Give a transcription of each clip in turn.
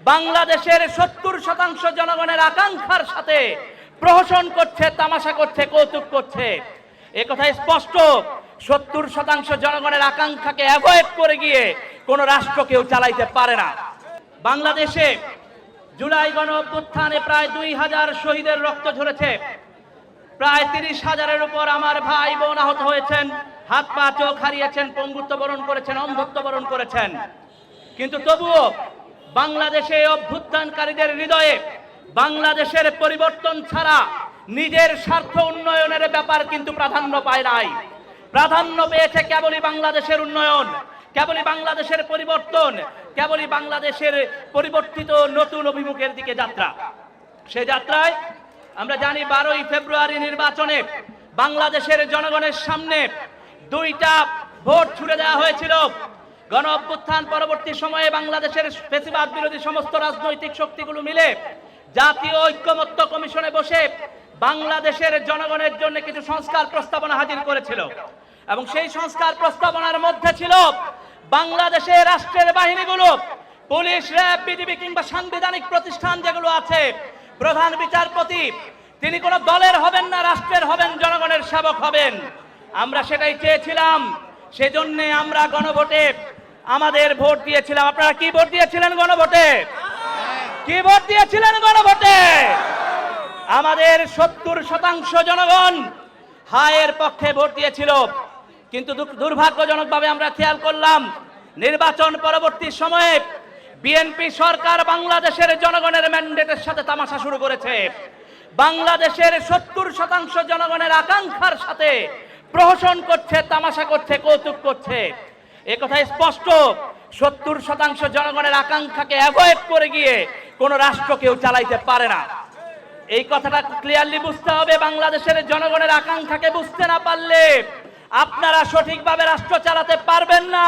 বাংলাদেশের 70% জনগণের আকাঙ্ক্ষার সাথে প্রহসন করছে, তামাশা করছে, কৌতুক করছে। এ কথা স্পষ্ট। 70% জনগণের আকাঙ্ক্ষাকে অ্যাভয়েড করে গিয়ে কোন রাষ্ট্র কেউ চালাইতে পারে না। বাংলাদেশে জুলাই গণ অভ্যুত্থানে প্রায় 2000 শহীদের রক্ত ঝরেছে। প্রায় 30,000-এর উপর আমার ভাই বোন আহত হয়েছেন, হাত পা চোখ হারিয়েছেন, পঙ্গুত্ব বরণ করেছেন, অন্ধত্ব বরণ করেছেন। কিন্তু তবুও বাংলাদেশে অভ্যুত্থানকারীদের হৃদয়ে বাংলাদেশের পরিবর্তন ছাড়া নিজের স্বার্থ উন্নয়নের ব্যাপার কিন্তু প্রাধান্য পায় নাই। প্রাধান্য পেয়েছে কেবলই বাংলাদেশের উন্নয়ন, কেবলই বাংলাদেশের পরিবর্তন, কেবলই বাংলাদেশের পরিবর্তিত নতুন অভিমুখের দিকে যাত্রা। সে যাত্রায় আমরা জানি 12ই ফেব্রুয়ারি নির্বাচনে বাংলাদেশের জনগণের সামনে 2টা ভোট ছুড়ে দেওয়া হয়েছিল। গণ অভ্যুত্থান পরবর্তী সময়ে বাংলাদেশের ফ্যাসিবাদ বিরোধী সমস্ত রাজনৈতিক শক্তিগুলো মিলে জাতীয় ঐক্যমত্য কমিশনে বসে বাংলাদেশের জনগণের জন্য কিছু সংস্কার প্রস্তাবনা হাজির করেছিল এবং সেই সংস্কার প্রস্তাবনার মধ্যে ছিল বাংলাদেশের রাষ্ট্রের বাহিনীগুলো, পুলিশ, র্যাব, বিজিবি কিংবা সাংবিধানিক প্রতিষ্ঠান যেগুলো আছে, প্রধান বিচারপতি তিনি কোনো দলের হবেন না, রাষ্ট্রের হবেন, জনগণের সেবক হবেন। আমরা সেটাই চেয়েছিলাম, সেজন্য আমরা গণভোটে আমাদের ভোট দিয়েছিলাম। আপনারা কি ভোট দিয়েছিলেন গণভোটে? কি ভোট দিয়েছিলেন গণভোটে? আমাদের 70% জনগণ হায়ের পক্ষে ভোট দিয়েছিল। কিন্তু দুর্ভাগ্যজনকভাবে আমরা খেয়াল করলাম নির্বাচন পরবর্তী সময়ে বিএনপি সরকার বাংলাদেশের জনগণের ম্যান্ডেটের সাথে তামাশা শুরু করেছে। বাংলাদেশের 70% জনগণের আকাঙ্ক্ষার সাথে প্রহসন করছে, তামাশা করছে, কৌতুক করছে। এ কথা স্পষ্ট। 70% জনগণের আকাঙ্ক্ষাকে অ্যাভয়েড করে গিয়ে কোন রাষ্ট্র কেউ চালাইতে পারে না। এই কথাটা ক্লিয়ারলি বুঝতে হবে। বাংলাদেশের জনগণের আকাঙ্ক্ষাকে বুঝতে না পারলে আপনারা সঠিকভাবে রাষ্ট্র চালাতে পারবেন না।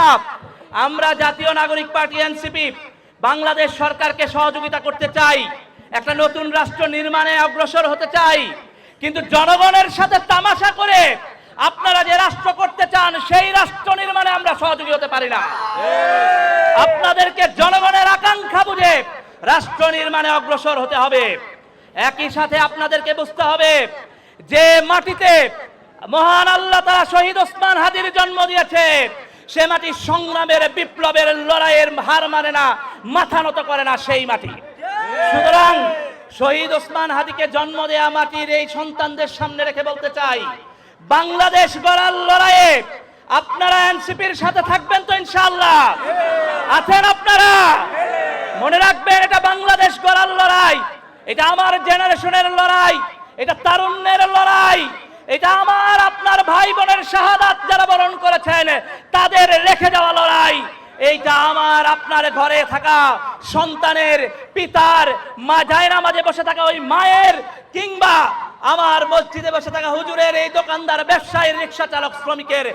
আমরা জাতীয় নাগরিক পার্টি এনসিপি বাংলাদেশ সরকারকে সহযোগিতা করতে চাই, একটা নতুন রাষ্ট্র নির্মাণে অগ্রসর হতে চাই। কিন্তু জনগণের সাথে তামাশা করে আপনারা যে রাষ্ট্র করতে চান সেই রাষ্ট্র নির্মাণে আমরা সহযোগী হতে পারি না। আপনাদেরকে জনগণের আকাঙ্ক্ষা বুঝে রাষ্ট্র নির্মাণে অগ্রসর হতে হবে। একই সাথে আপনাদেরকে বুঝতে হবে যে মাটিতে মহান আল্লাহ তাআলা শহীদ ওসমান হাদির জন্ম দিয়েছে, সে মাটি সংগ্রামের, বিপ্লবের, লড়াইয়ের হার মানে না, মাথা নত করে না সেই মাটি। সুতরাং শহীদ ওসমান হাদিকে জন্ম দেয়া মাটির এই সন্তানদের সামনে রেখে বলতে চাই, বাংলাদেশ গড়ার লড়াইয়ে আপনারা এনসিপির সাথে থাকবেন তো ইনশাআল্লাহ? আছেন আপনারা? মনে রাখবেন, এটা বাংলাদেশ গড়ার লড়াই, এটা আমার জেনারেশনের লড়াই, এটা তারুণ্যের লড়াই, এটা আমার আপনার ভাই বোনের শাহাদাত যারা বরণ করেছেন তাদের রেখে যাওয়া লড়াই। এইটা আমার আপনার ঘরে থাকা সন্তানের, পিতার, মা জায়না মাঝে বসে থাকা ওই মায়ের, কিংবা আমার মসজিদে বসে থাকা হুজুরের, এই দোকানদার, ব্যবসায়ী, রিক্সা চালক, শ্রমিকের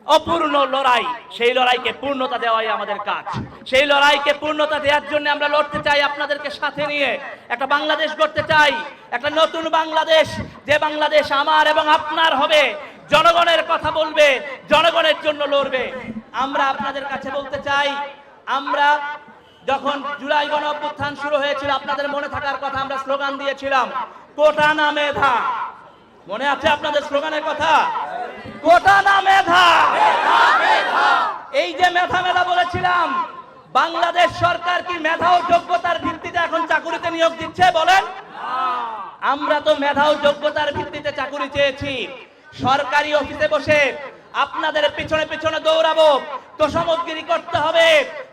অপূর্ণ লড়াই। সেই লড়াইকে পূর্ণতা দেওয়াই আমাদের কাজ। সেই লড়াইকে পূর্ণতা দেওয়ার জন্য আমরা লড়তে চাই, আপনাদেরকে সাথে নিয়ে একটা বাংলাদেশ গড়তে চাই, একটা নতুন বাংলাদেশ, যে বাংলাদেশ আমার এবং আপনার হবে, জনগণের কথা বলবে, জনগণের জন্য লড়বে। আমরা আপনাদের কাছে বলতে চাই, আমরা যখন জুলাই গণ অভ্যুত্থান শুরু হয়েছিল, আপনাদের মনে থাকার কথা, আমরা স্লোগান দিয়েছিলাম কোটা না মেধা। মনে আছে আপনাদের স্লোগানের কথা? কোটা না মেধা। এই যে মেধা মেধা বলেছিলাম, বাংলাদেশ সরকার কি মেধা ও যোগ্যতার ভিত্তিতে এখন চাকুরিতে নিয়োগ দিচ্ছে? বলেন। আমরা তো মেধা ও যোগ্যতার ভিত্তিতে চাকুরি চেয়েছি। সরকারি অফিসে বসে আপনাদের পিছনে পিছনে দৌড়াবো, তোষামোদগিরি করতে হবে,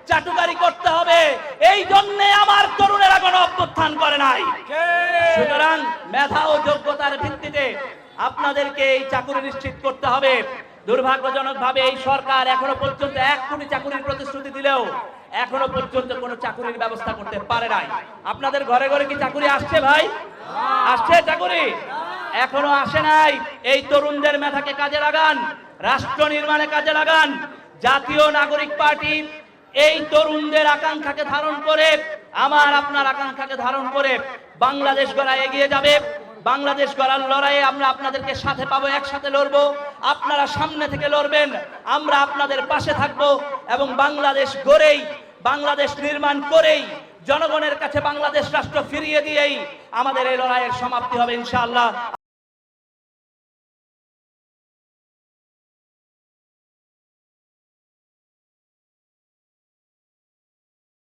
চাটুকারি করতে হবে, এই জন্য আমার তরুণেরা গণ অভ্যুত্থান করে নাই। সুতরাং মেধা ও যোগ্যতার ভিত্তিতে আপনাদেরকে এই চাকুরি নিশ্চিত করতে হবে। দুর্ভাগ্যজনকভাবে এই সরকার এখনো পর্যন্ত 1 কোটি চাকুরির প্রতিশ্রুতি দিলেও এখনো পর্যন্ত কোনো চাকুরির ব্যবস্থা করতে পারে নাই। আপনাদের ঘরে ঘরে কি চাকুরি আসছে ভাই? আসছে চাকুরি? এখনো আসে নাই। এই তরুণদের মেধাকে কাজে লাগান, রাষ্ট্র নির্মাণে কাজে লাগান। জাতীয় নাগরিক পার্টি এই তরুণদের আকাঙ্ক্ষাকে ধারণ করে, আমার আপনার আকাঙ্ক্ষাকে ধারণ করে বাংলাদেশ গড়ায় এগিয়ে যাবে। বাংলাদেশ গড়ার লড়াইয়ে আমরা আপনাদেরকে সাথে পাবো, একসাথে লড়বো। আপনারা সামনে থেকে লড়বেন, আমরা আপনাদের পাশে থাকবো এবং বাংলাদেশ গড়েই, বাংলাদেশ নির্মাণ করেই জনগণের কাছে বাংলাদেশ রাষ্ট্র ফিরিয়ে দিয়েই আমাদের এই লড়াইয়ের সমাপ্তি হবে ইনশাআল্লাহ।